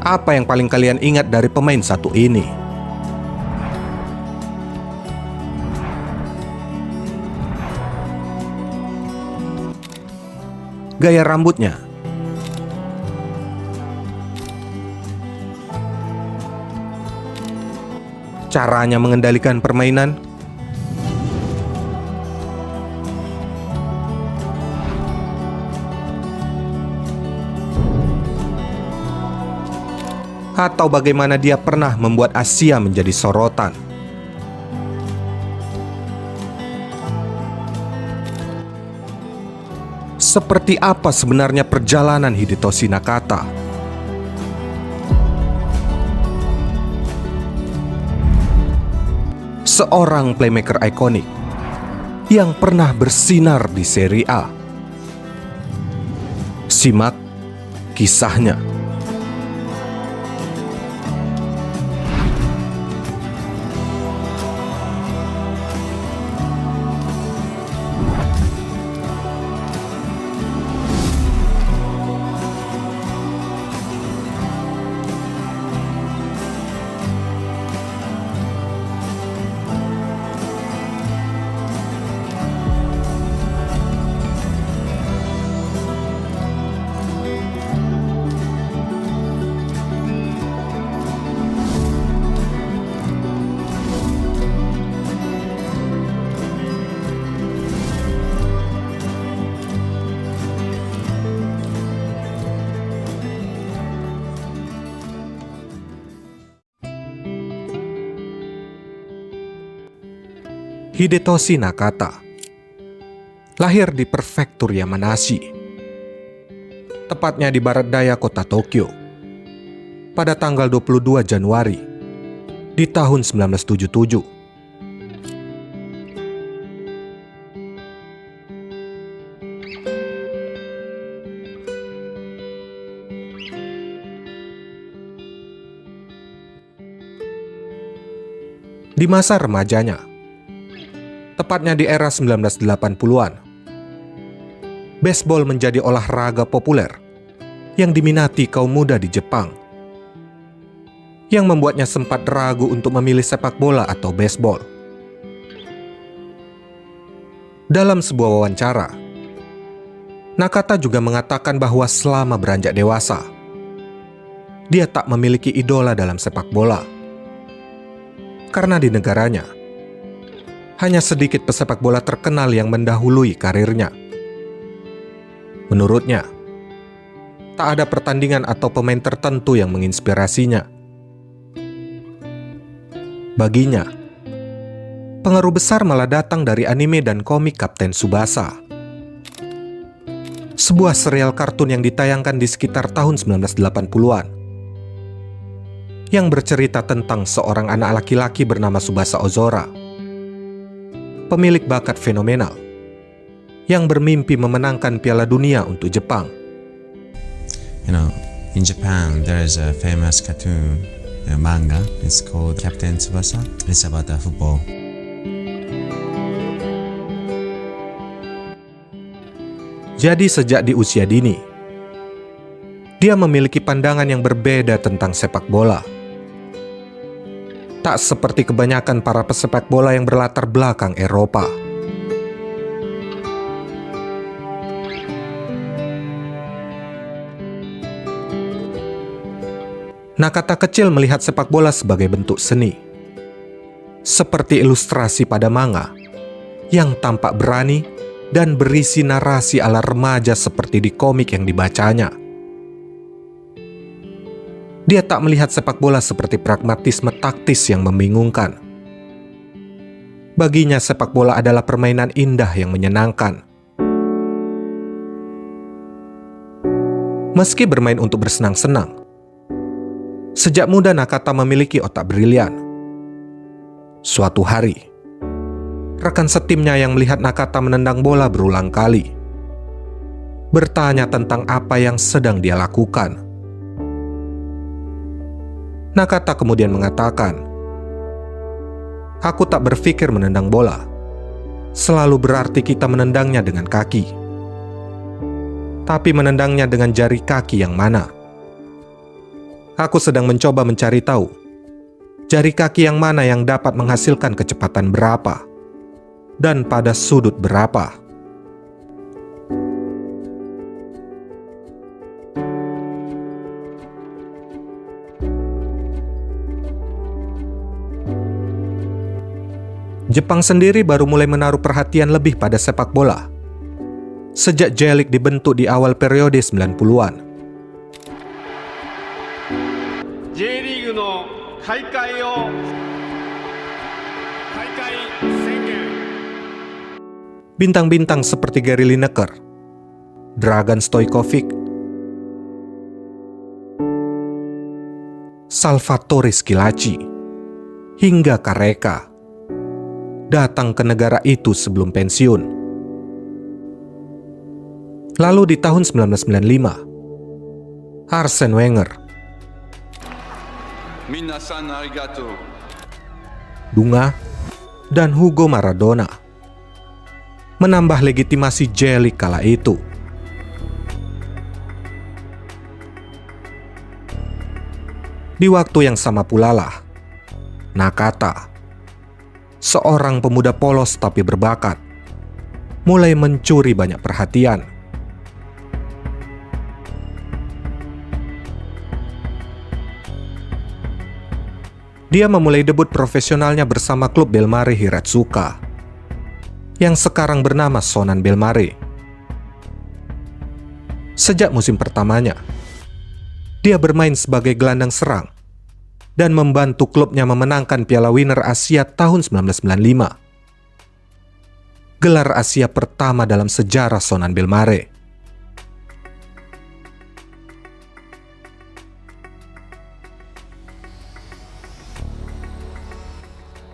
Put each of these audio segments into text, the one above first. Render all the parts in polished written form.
Apa yang paling kalian ingat dari pemain satu ini? Gaya rambutnya, caranya mengendalikan permainan, atau bagaimana dia pernah membuat Asia menjadi sorotan. Seperti apa sebenarnya perjalanan Hidetoshi Nakata? Seorang playmaker ikonik yang pernah bersinar di Serie A. Simak kisahnya. Hidetoshi Nakata lahir di prefektur Yamanashi, tepatnya di barat daya kota Tokyo, pada tanggal 22 Januari di tahun 1977. Di masa remajanya, tepatnya di era 1980-an, baseball menjadi olahraga populer yang diminati kaum muda di Jepang, yang membuatnya sempat ragu untuk memilih sepak bola atau baseball. Dalam sebuah wawancara, Nakata juga mengatakan bahwa selama beranjak dewasa, dia tak memiliki idola dalam sepak bola, karena di negaranya hanya sedikit pesepak bola terkenal yang mendahului karirnya. Menurutnya, tak ada pertandingan atau pemain tertentu yang menginspirasinya. Baginya, pengaruh besar malah datang dari anime dan komik Kapten Tsubasa, sebuah serial kartun yang ditayangkan di sekitar tahun 1980-an, yang bercerita tentang seorang anak laki-laki bernama Tsubasa Ozora, pemilik bakat fenomenal yang bermimpi memenangkan Piala Dunia untuk Jepang. In Japan there is a famous cartoon manga. It's called Captain Tsubasa. It's about football. Jadi sejak di usia dini, dia memiliki pandangan yang berbeda tentang sepak bola. Tak seperti kebanyakan para pesepak bola yang berlatar belakang Eropa. Nakata kecil melihat sepak bola sebagai bentuk seni, seperti ilustrasi pada manga yang tampak berani dan berisi narasi ala remaja seperti di komik yang dibacanya. Dia tak melihat sepak bola seperti pragmatisme taktis yang membingungkan. Baginya sepak bola adalah permainan indah yang menyenangkan. Meski bermain untuk bersenang-senang, sejak muda Nakata memiliki otak brilian. Suatu hari, rekan setimnya yang melihat Nakata menendang bola berulang kali bertanya tentang apa yang sedang dia lakukan. Nakata kemudian mengatakan, "Aku tak berpikir menendang bola. Selalu berarti kita menendangnya dengan kaki. Tapi menendangnya dengan jari kaki yang mana? Aku sedang mencoba mencari tahu jari kaki yang mana yang dapat menghasilkan kecepatan berapa dan pada sudut berapa. Jepang sendiri baru mulai menaruh perhatian lebih pada sepak bola sejak J-League dibentuk di awal periode 90-an. J-League の開会を開会宣言。 Bintang-bintang seperti Gary Lineker, Dragan Stojkovic, Salvatore Schillaci, hingga Carreca datang ke negara itu sebelum pensiun. Lalu di tahun 1995, Arsene Wenger, Dunga, dan Hugo Maradona menambah legitimasi J-League kala itu. Di waktu yang sama pula lah, Nakata, seorang pemuda polos tapi berbakat, mulai mencuri banyak perhatian. Dia memulai debut profesionalnya bersama klub Bellmare Hiratsuka, yang sekarang bernama Sonan Bellmare. Sejak musim pertamanya, dia bermain sebagai gelandang serang dan membantu klubnya memenangkan Piala Winner Asia tahun 1995. Gelar Asia pertama dalam sejarah Sonan Bellmare.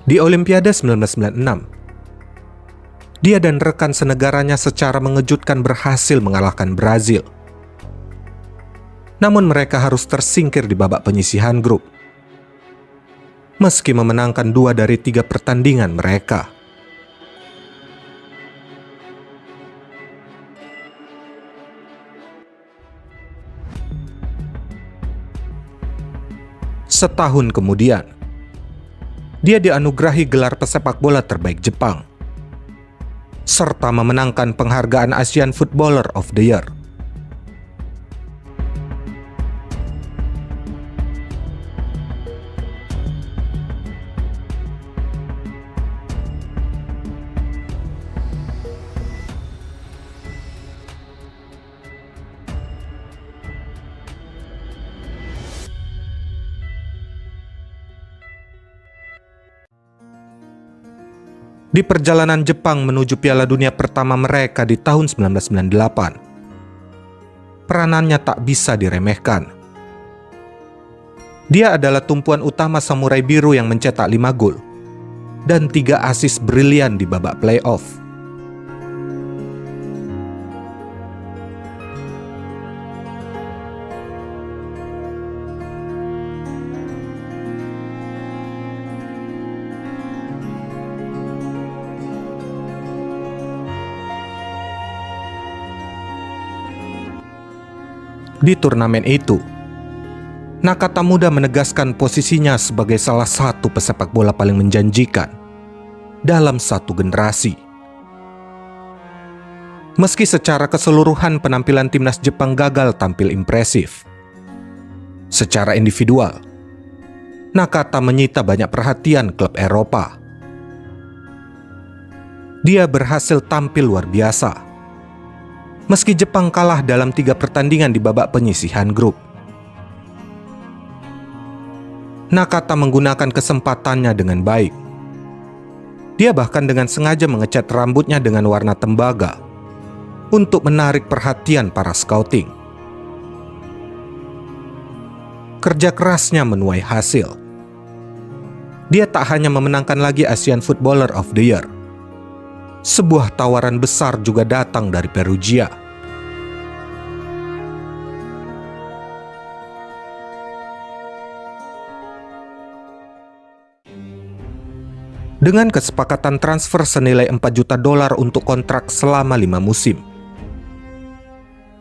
Di Olimpiade 1996, dia dan rekan senegaranya secara mengejutkan berhasil mengalahkan Brazil. Namun mereka harus tersingkir di babak penyisihan grup, meski memenangkan 2 dari 3 pertandingan mereka. Setahun kemudian, dia dianugerahi gelar pesepak bola terbaik Jepang, serta memenangkan penghargaan Asian Footballer of the Year. Di perjalanan Jepang menuju Piala Dunia pertama mereka di tahun 1998, peranannya tak bisa diremehkan. Dia adalah tumpuan utama Samurai Biru yang mencetak 5 gol dan 3 assist brilian di babak playoff. Di turnamen itu, Nakata muda menegaskan posisinya sebagai salah satu pesepak bola paling menjanjikan dalam satu generasi. Meski secara keseluruhan penampilan timnas Jepang gagal tampil impresif, secara individual, Nakata menyita banyak perhatian klub Eropa. Dia berhasil tampil luar biasa, meski Jepang kalah dalam 3 pertandingan di babak penyisihan grup. Nakata menggunakan kesempatannya dengan baik. Dia bahkan dengan sengaja mengecat rambutnya dengan warna tembaga untuk menarik perhatian para scouting. Kerja kerasnya menuai hasil. Dia tak hanya memenangkan lagi Asian Footballer of the Year, sebuah tawaran besar juga datang dari Perugia. Dengan kesepakatan transfer senilai $4 juta untuk kontrak selama 5 musim,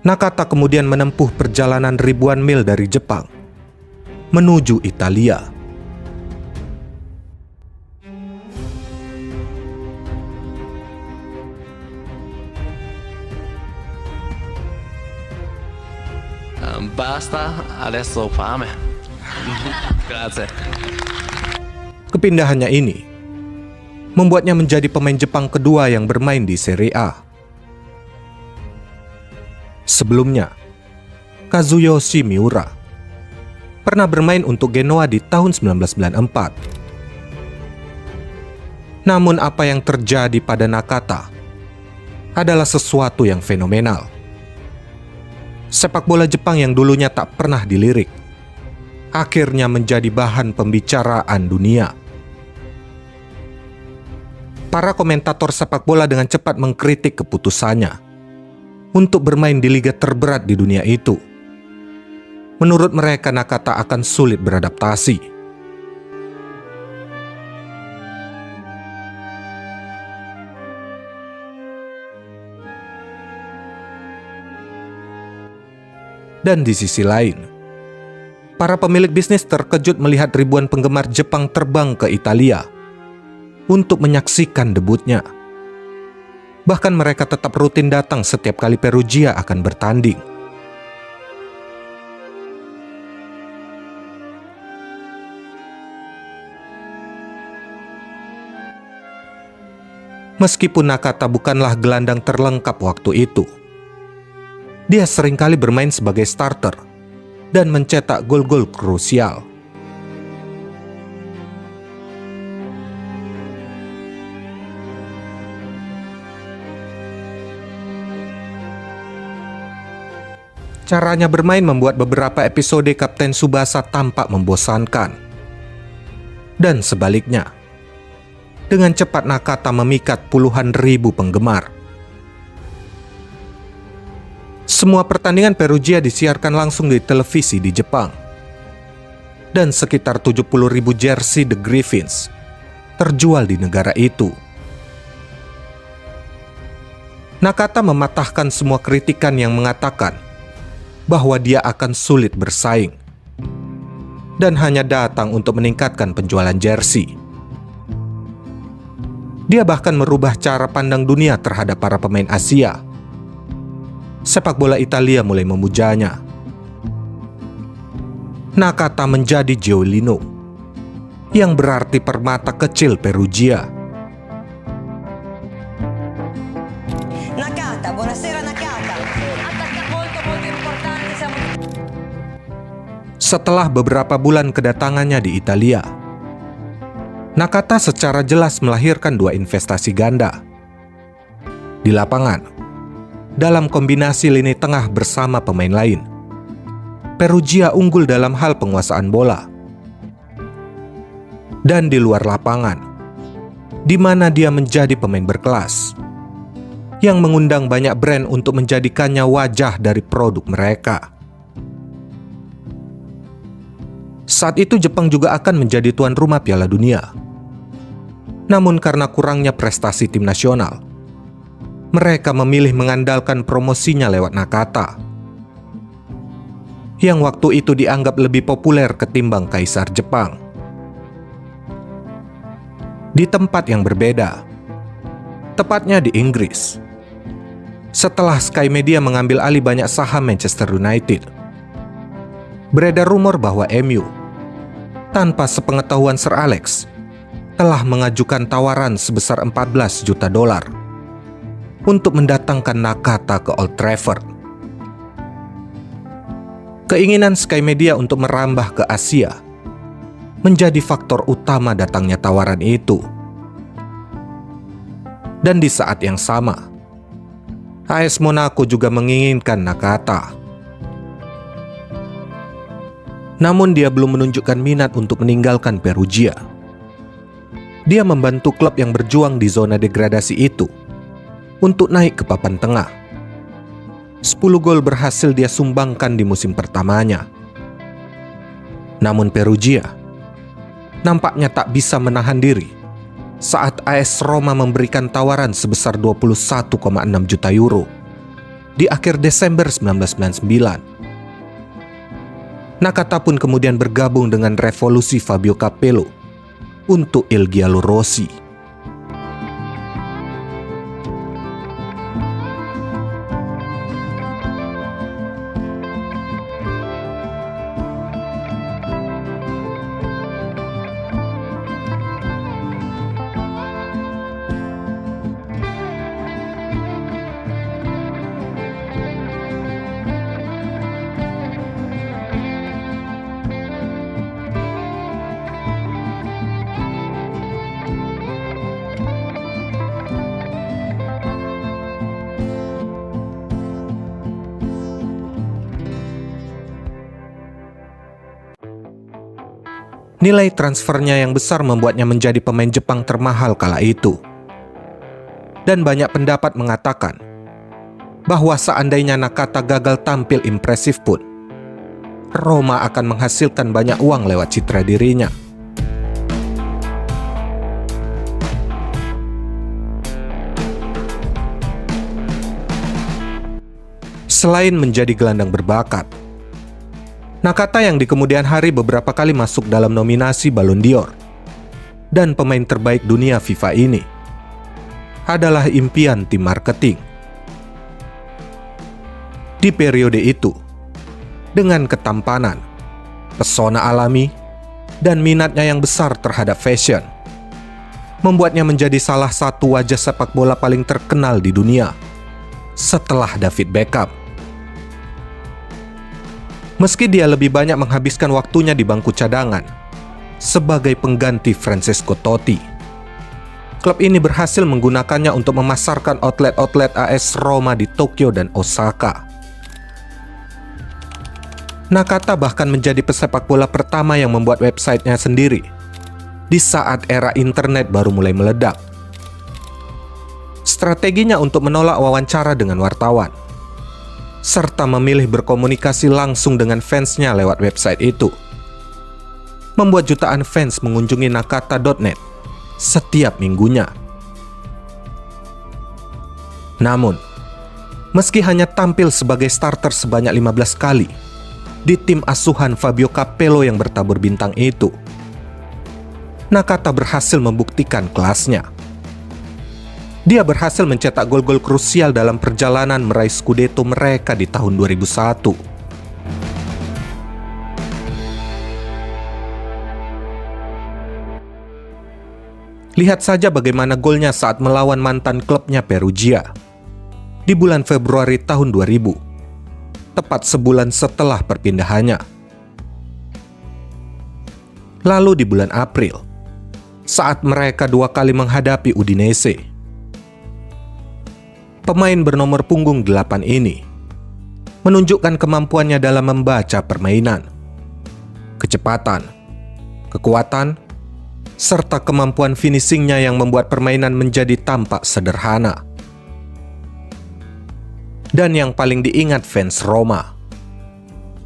Nakata kemudian menempuh perjalanan ribuan mil dari Jepang menuju Italia. Basta, adesso ho fame. Grazie. Kepindahannya ini membuatnya menjadi pemain Jepang kedua yang bermain di Serie A. Sebelumnya, Kazuyoshi Miura pernah bermain untuk Genoa di tahun 1994. Namun apa yang terjadi pada Nakata adalah sesuatu yang fenomenal. Sepak bola Jepang yang dulunya tak pernah dilirik, akhirnya menjadi bahan pembicaraan dunia. Para komentator sepak bola dengan cepat mengkritik keputusannya untuk bermain di liga terberat di dunia itu. Menurut mereka, Nakata akan sulit beradaptasi. Dan di sisi lain, para pemilik bisnis terkejut melihat ribuan penggemar Jepang terbang ke Italia untuk menyaksikan debutnya. Bahkan mereka tetap rutin datang setiap kali Perugia akan bertanding. Meskipun Nakata bukanlah gelandang terlengkap waktu itu, dia seringkali bermain sebagai starter dan mencetak gol-gol krusial. Caranya bermain membuat beberapa episode Kapten Tsubasa tampak membosankan. Dan sebaliknya, dengan cepat Nakata memikat puluhan ribu penggemar. Semua pertandingan Perugia disiarkan langsung di televisi di Jepang. Dan sekitar 70.000 jersey The Griffins terjual di negara itu. Nakata mematahkan semua kritikan yang mengatakan bahwa dia akan sulit bersaing dan hanya datang untuk meningkatkan penjualan jersey. Dia bahkan merubah cara pandang dunia terhadap para pemain Asia. Sepak bola Italia mulai memujanya. Nakata menjadi Giolino, yang berarti permata kecil Perugia. Nakata, buonasera Nakata. Attacca molto importante, siamo... Setelah beberapa bulan kedatangannya di Italia, Nakata secara jelas melahirkan dua investasi ganda. Di lapangan, dalam kombinasi lini tengah bersama pemain lain, Perugia unggul dalam hal penguasaan bola. Dan di luar lapangan, di mana dia menjadi pemain berkelas, yang mengundang banyak brand untuk menjadikannya wajah dari produk mereka. Saat itu Jepang juga akan menjadi tuan rumah Piala Dunia. Namun karena kurangnya prestasi tim nasional, mereka memilih mengandalkan promosinya lewat Nakata, yang waktu itu dianggap lebih populer ketimbang Kaisar Jepang. Di tempat yang berbeda, tepatnya di Inggris, setelah Sky Media mengambil alih banyak saham Manchester United, beredar rumor bahwa MU, tanpa sepengetahuan Sir Alex, telah mengajukan tawaran sebesar $14 juta untuk mendatangkan Nakata ke Old Trafford. Keinginan Sky Media untuk merambah ke Asia menjadi faktor utama datangnya tawaran itu. Dan di saat yang sama, AS Monaco juga menginginkan Nakata. Namun dia belum menunjukkan minat untuk meninggalkan Perugia. Dia membantu klub yang berjuang di zona degradasi itu untuk naik ke papan tengah. 10 gol berhasil dia sumbangkan di musim pertamanya. Namun Perugia nampaknya tak bisa menahan diri saat AS Roma memberikan tawaran sebesar 21,6 juta euro di akhir Desember 1999. Nakata pun kemudian bergabung dengan revolusi Fabio Capello untuk Il Giallorossi. Nilai transfernya yang besar membuatnya menjadi pemain Jepang termahal kala itu. Dan banyak pendapat mengatakan bahwa seandainya Nakata gagal tampil impresif pun, Roma akan menghasilkan banyak uang lewat citra dirinya. Selain menjadi gelandang berbakat, Nakata yang di kemudian hari beberapa kali masuk dalam nominasi Ballon d'Or dan pemain terbaik dunia FIFA ini adalah impian tim marketing. Di periode itu, dengan ketampanan, pesona alami, dan minatnya yang besar terhadap fashion, membuatnya menjadi salah satu wajah sepak bola paling terkenal di dunia setelah David Beckham. Meski dia lebih banyak menghabiskan waktunya di bangku cadangan sebagai pengganti Francesco Totti, klub ini berhasil menggunakannya untuk memasarkan outlet-outlet AS Roma di Tokyo dan Osaka. Nakata bahkan menjadi pesepak bola pertama yang membuat websitenya sendiri di saat era internet baru mulai meledak. Strateginya untuk menolak wawancara dengan wartawan, serta memilih berkomunikasi langsung dengan fansnya lewat website itu, membuat jutaan fans mengunjungi nakata.net setiap minggunya. Namun, meski hanya tampil sebagai starter sebanyak 15 kali di tim asuhan Fabio Capello yang bertabur bintang itu, Nakata berhasil membuktikan kelasnya. Dia berhasil mencetak gol-gol krusial dalam perjalanan meraih Scudetto mereka di tahun 2001. Lihat saja bagaimana golnya saat melawan mantan klubnya Perugia di bulan Februari tahun 2000, tepat sebulan setelah perpindahannya. Lalu di bulan April, saat mereka 2 kali menghadapi Udinese, pemain bernomor punggung 8 ini menunjukkan kemampuannya dalam membaca permainan, kecepatan, kekuatan, serta kemampuan finishingnya yang membuat permainan menjadi tampak sederhana. Dan yang paling diingat fans Roma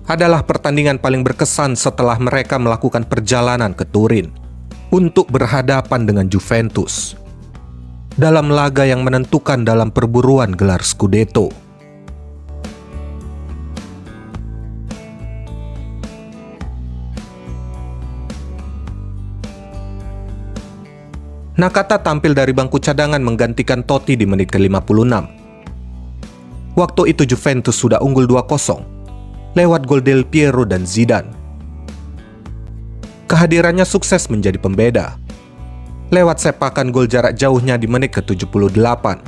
adalah pertandingan paling berkesan setelah mereka melakukan perjalanan ke Turin untuk berhadapan dengan Juventus dalam laga yang menentukan dalam perburuan gelar Scudetto. Nakata tampil dari bangku cadangan menggantikan Totti di menit ke-56. Waktu itu Juventus sudah unggul 2-0 lewat gol Del Piero dan Zidane. Kehadirannya sukses menjadi pembeda lewat sepakan gol jarak jauhnya di menit ke-78,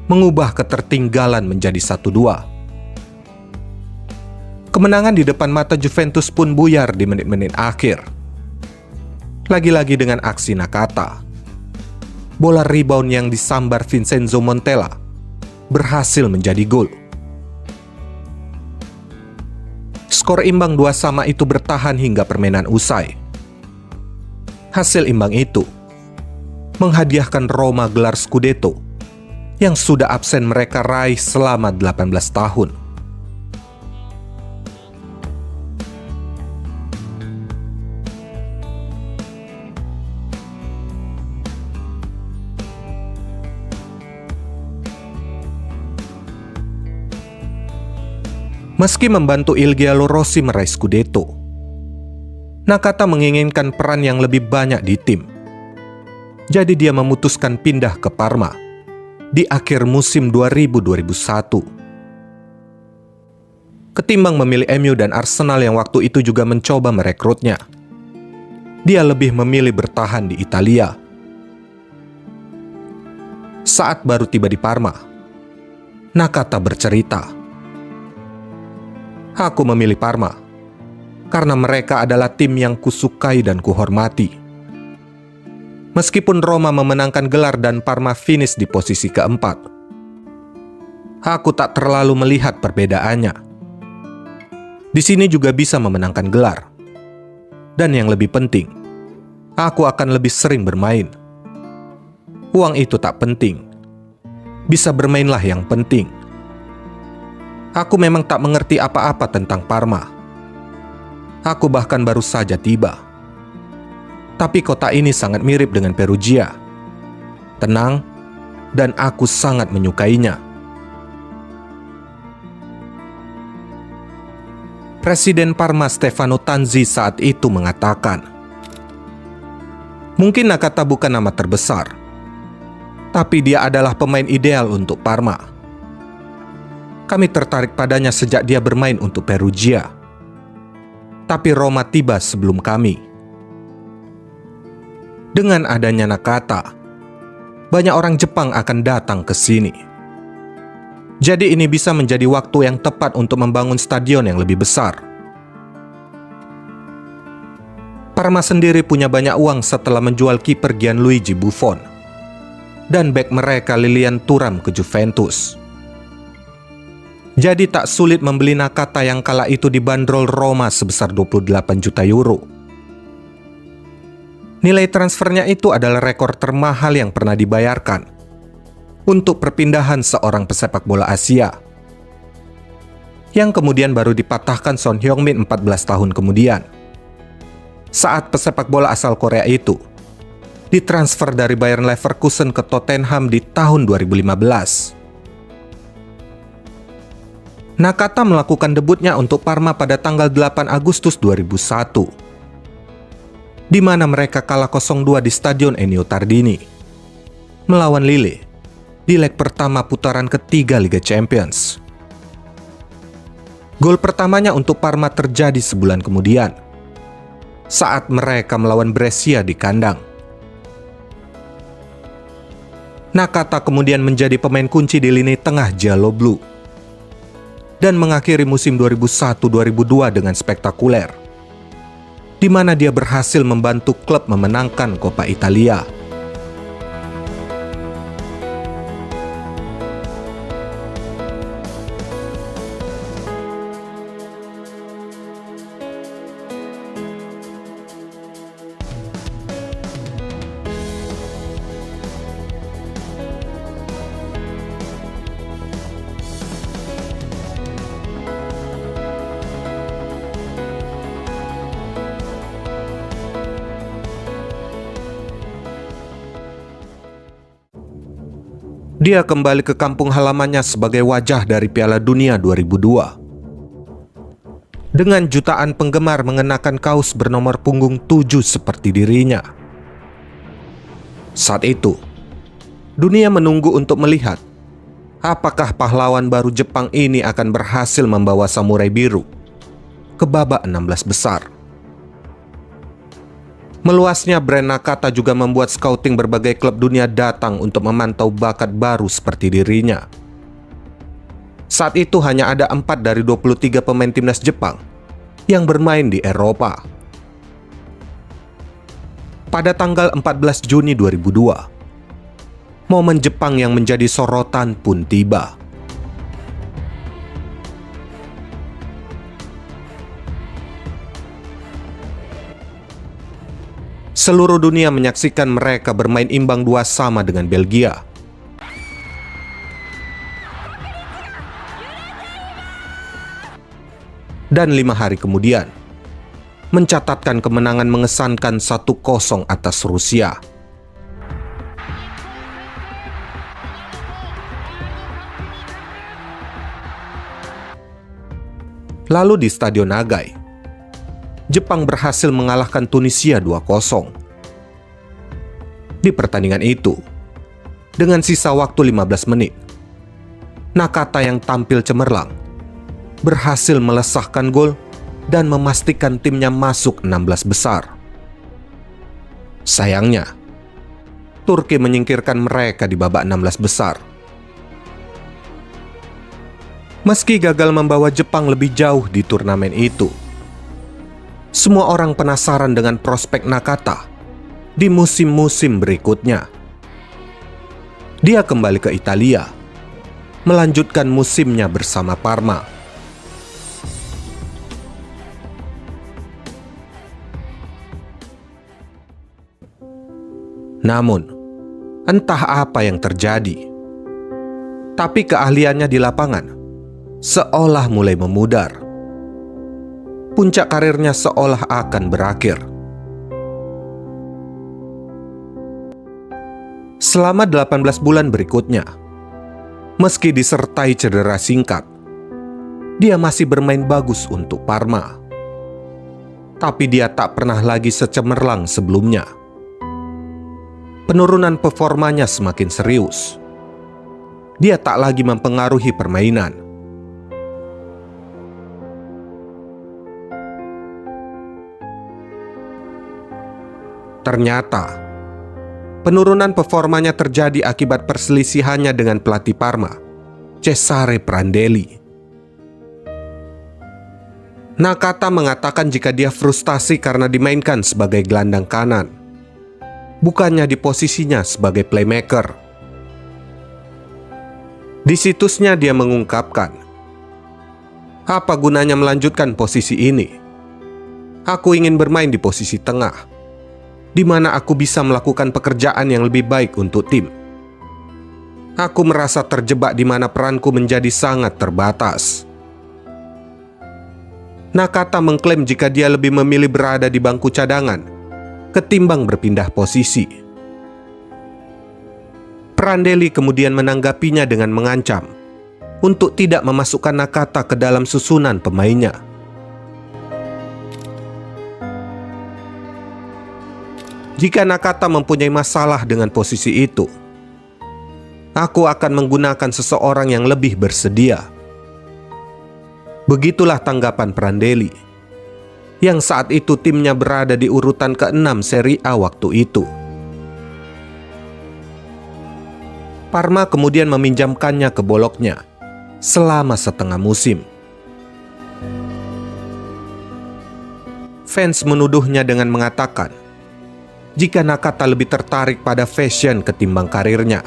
mengubah ketertinggalan menjadi 1-2. Kemenangan di depan mata Juventus pun buyar di menit-menit akhir. Lagi-lagi dengan aksi Nakata, bola rebound yang disambar Vincenzo Montella berhasil menjadi gol. Skor imbang 2-2 itu bertahan hingga permainan usai. Hasil imbang itu menghadiahkan Roma gelar Scudetto yang sudah absen mereka raih selama 18 tahun. Meski membantu Il Giallorossi meraih Scudetto, Nakata menginginkan peran yang lebih banyak di tim. Jadi dia memutuskan pindah ke Parma di akhir musim 2000-2001. Ketimbang memilih MU dan Arsenal yang waktu itu juga mencoba merekrutnya, dia lebih memilih bertahan di Italia. Saat baru tiba di Parma, Nakata bercerita, "Aku memilih Parma karena mereka adalah tim yang kusukai dan kuhormati. Meskipun Roma memenangkan gelar dan Parma finish di posisi keempat, aku tak terlalu melihat perbedaannya. Di sini juga bisa memenangkan gelar. Dan yang lebih penting, aku akan lebih sering bermain. Uang itu tak penting. Bisa bermainlah yang penting. Aku memang tak mengerti apa-apa tentang Parma. Aku bahkan baru saja tiba. Tapi kota ini sangat mirip dengan Perugia. Tenang, dan aku sangat menyukainya." Presiden Parma Stefano Tanzi saat itu mengatakan, "Mungkin Nakata bukan nama terbesar, tapi dia adalah pemain ideal untuk Parma. Kami tertarik padanya sejak dia bermain untuk Perugia. Tapi Roma tiba sebelum kami. Dengan adanya Nakata, banyak orang Jepang akan datang ke sini. Jadi ini bisa menjadi waktu yang tepat untuk membangun stadion yang lebih besar. Parma sendiri punya banyak uang setelah menjual kiper Gianluigi Buffon dan bek mereka Lilian Thuram ke Juventus. Jadi tak sulit membeli Nakata yang kala itu dibanderol Roma sebesar 28 juta euro. Nilai transfernya itu adalah rekor termahal yang pernah dibayarkan untuk perpindahan seorang pesepak bola Asia, yang kemudian baru dipatahkan Son Heung-min 14 tahun kemudian, saat pesepak bola asal Korea itu ditransfer dari Bayer Leverkusen ke Tottenham di tahun 2015. Nakata melakukan debutnya untuk Parma pada tanggal 8 Agustus 2001, di mana mereka kalah 0-2 di Stadion Ennio Tardini melawan Lille di leg pertama putaran ketiga Liga Champions. Gol pertamanya untuk Parma terjadi sebulan kemudian, saat mereka melawan Brescia di kandang. Nakata kemudian menjadi pemain kunci di lini tengah Gialloblu dan mengakhiri musim 2001-2002 dengan spektakuler, di mana dia berhasil membantu klub memenangkan Coppa Italia. Dia kembali ke kampung halamannya sebagai wajah dari Piala Dunia 2002. Dengan jutaan penggemar mengenakan kaos bernomor punggung 7 seperti dirinya. Saat itu, dunia menunggu untuk melihat apakah pahlawan baru Jepang ini akan berhasil membawa Samurai Biru ke babak 16 besar. Meluasnya brand Nakata juga membuat scouting berbagai klub dunia datang untuk memantau bakat baru seperti dirinya. Saat itu hanya ada 4 dari 23 pemain timnas Jepang yang bermain di Eropa. Pada tanggal 14 Juni 2002, momen Jepang yang menjadi sorotan pun tiba. Seluruh dunia menyaksikan mereka bermain imbang 2-2 dengan Belgia. Dan 5 hari kemudian, mencatatkan kemenangan mengesankan 1-0 atas Rusia. Lalu di Stadion Nagai, Jepang berhasil mengalahkan Tunisia 2-0. Di pertandingan itu, dengan sisa waktu 15 menit, Nakata yang tampil cemerlang berhasil melesahkan gol dan memastikan timnya masuk 16 besar. Sayangnya, Turki menyingkirkan mereka di babak 16 besar. Meski gagal membawa Jepang lebih jauh di turnamen itu, semua orang penasaran dengan prospek Nakata di musim-musim berikutnya. Dia kembali ke Italia, melanjutkan musimnya bersama Parma. Namun, entah apa yang terjadi, tapi keahliannya di lapangan seolah mulai memudar. Puncak karirnya seolah akan berakhir. Selama 18 bulan berikutnya, meski disertai cedera singkat, dia masih bermain bagus untuk Parma. Tapi dia tak pernah lagi secemerlang sebelumnya. Penurunan performanya semakin serius. Dia tak lagi mempengaruhi permainan. Ternyata, penurunan performanya terjadi akibat perselisihannya dengan pelatih Parma, Cesare Prandelli. Nakata mengatakan jika dia frustasi karena dimainkan sebagai gelandang kanan, bukannya di posisinya sebagai playmaker. Di situsnya dia mengungkapkan, "Apa gunanya melanjutkan posisi ini? Aku ingin bermain di posisi tengah, di mana aku bisa melakukan pekerjaan yang lebih baik untuk tim. Aku merasa terjebak di mana peranku menjadi sangat terbatas." Nakata mengklaim jika dia lebih memilih berada di bangku cadangan ketimbang berpindah posisi. Prandelli kemudian menanggapinya dengan mengancam untuk tidak memasukkan Nakata ke dalam susunan pemainnya. Jika Nakata mempunyai masalah dengan posisi itu, aku akan menggunakan seseorang yang lebih bersedia. Begitulah tanggapan Prandelli, yang saat itu timnya berada di urutan ke-6 Serie A waktu itu. Parma kemudian meminjamkannya ke Bologna selama setengah musim. Fans menuduhnya dengan mengatakan jika Nakata lebih tertarik pada fashion ketimbang karirnya.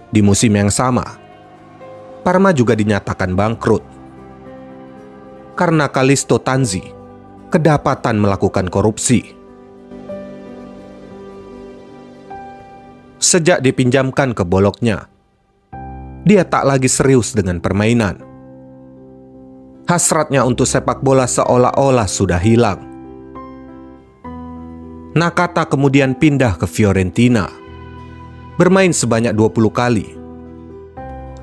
Di musim yang sama, Parma juga dinyatakan bangkrut karena Callisto Tanzi kedapatan melakukan korupsi. Sejak dipinjamkan ke Bologna, dia tak lagi serius dengan permainan. Hasratnya untuk sepak bola seolah-olah sudah hilang. Nakata kemudian pindah ke Fiorentina, bermain sebanyak 20 kali,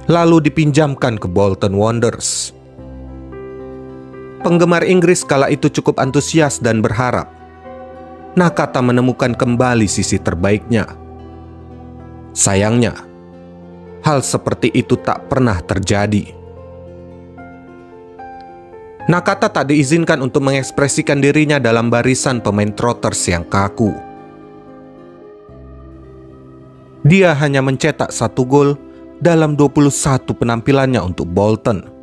lalu dipinjamkan ke Bolton Wanderers. Penggemar Inggris kala itu cukup antusias dan berharap Nakata menemukan kembali sisi terbaiknya. Sayangnya, hal seperti itu tak pernah terjadi. Nakata tak diizinkan untuk mengekspresikan dirinya dalam barisan pemain trotters yang kaku. Dia hanya mencetak 1 gol dalam 21 penampilannya untuk Bolton.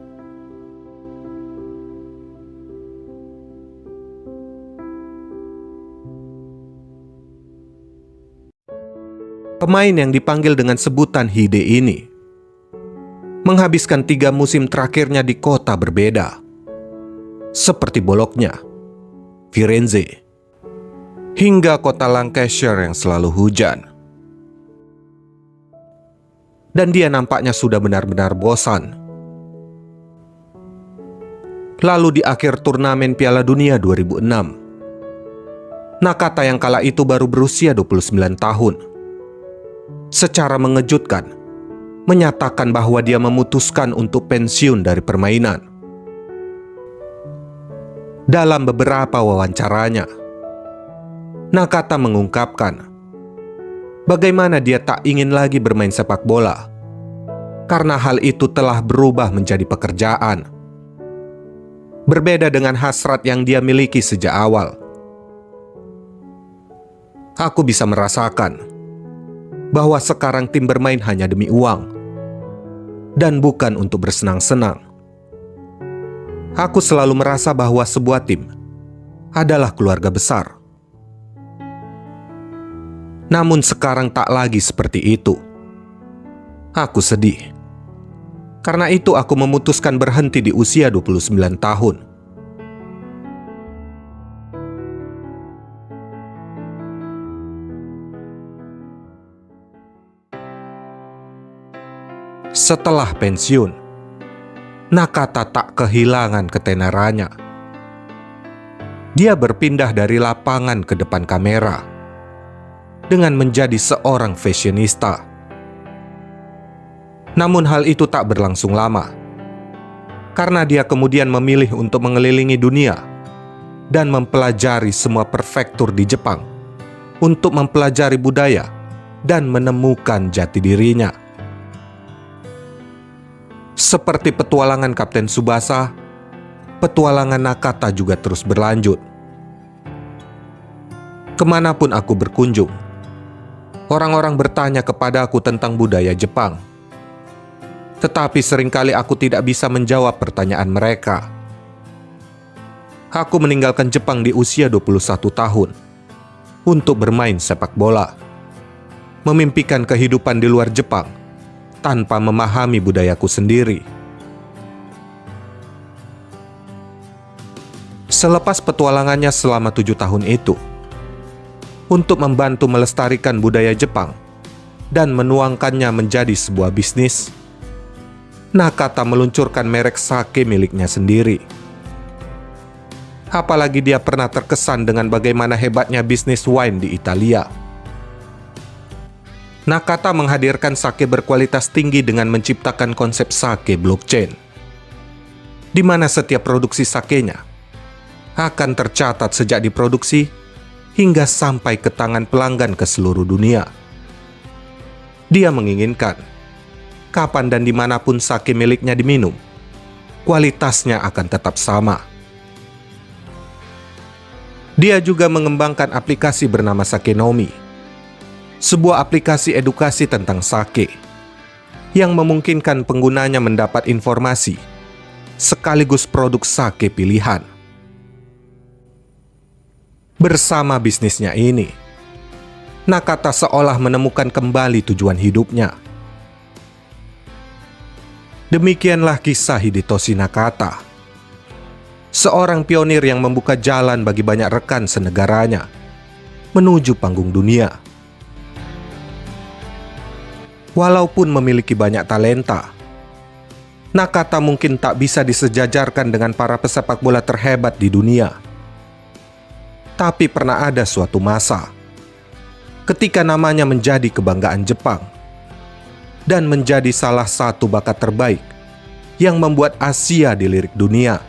Pemain yang dipanggil dengan sebutan Hide ini menghabiskan 3 musim terakhirnya di kota berbeda, seperti Bologna, Firenze, hingga kota Lancashire yang selalu hujan. Dan dia nampaknya sudah benar-benar bosan. Lalu di akhir turnamen Piala Dunia 2006, Nakata yang kala itu baru berusia 29 tahun, secara mengejutkan menyatakan bahwa dia memutuskan untuk pensiun dari permainan. Dalam beberapa wawancaranya, Nakata mengungkapkan bagaimana dia tak ingin lagi bermain sepak bola karena hal itu telah berubah menjadi pekerjaan. Berbeda dengan hasrat yang dia miliki sejak awal. Aku bisa merasakan bahwa sekarang tim bermain hanya demi uang dan bukan untuk bersenang-senang. Aku selalu merasa bahwa sebuah tim adalah keluarga besar. Namun sekarang tak lagi seperti itu. Aku sedih. Karena itu aku memutuskan berhenti di usia 29 tahun. Setelah pensiun, Nakata tak kehilangan ketenarannya. Dia berpindah dari lapangan ke depan kamera dengan menjadi seorang fashionista. Namun hal itu tak berlangsung lama, karena dia kemudian memilih untuk mengelilingi dunia dan mempelajari semua prefektur di Jepang untuk mempelajari budaya dan menemukan jati dirinya. Seperti petualangan Kapten Tsubasa, petualangan Nakata juga terus berlanjut. Kemanapun aku berkunjung, orang-orang bertanya kepada aku tentang budaya Jepang. Tetapi seringkali aku tidak bisa menjawab pertanyaan mereka. Aku meninggalkan Jepang di usia 21 tahun untuk bermain sepak bola, memimpikan kehidupan di luar Jepang tanpa memahami budayaku sendiri. Selepas petualangannya selama 7 tahun itu, untuk membantu melestarikan budaya Jepang dan menuangkannya menjadi sebuah bisnis, Nakata meluncurkan merek sake miliknya sendiri. Apalagi dia pernah terkesan dengan bagaimana hebatnya bisnis wine di Italia. Nakata menghadirkan sake berkualitas tinggi dengan menciptakan konsep sake blockchain, di mana setiap produksi sakenya akan tercatat sejak diproduksi hingga sampai ke tangan pelanggan ke seluruh dunia. Dia menginginkan kapan dan dimanapun sake miliknya diminum, kualitasnya akan tetap sama. Dia juga mengembangkan aplikasi bernama Sakenomi, sebuah aplikasi edukasi tentang sake yang memungkinkan penggunanya mendapat informasi sekaligus produk sake pilihan. Bersama bisnisnya ini, Nakata seolah menemukan kembali tujuan hidupnya. Demikianlah kisah Hidetoshi Nakata, seorang pionir yang membuka jalan bagi banyak rekan senegaranya menuju panggung dunia. Walaupun memiliki banyak talenta, Nakata mungkin tak bisa disejajarkan dengan para pesepak bola terhebat di dunia. Tapi pernah ada suatu masa ketika namanya menjadi kebanggaan Jepang dan menjadi salah satu bakat terbaik yang membuat Asia dilirik dunia.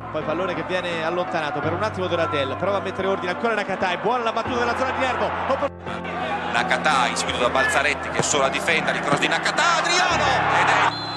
Poi pallone che viene allontanato per un attimo Donatello, prova a mettere ordine ancora Nakata, è buona la battuta della zona di nervo. Nakata inseguito da Balzaretti che solo a difendere il cross di Nakata, Adriano! Ed è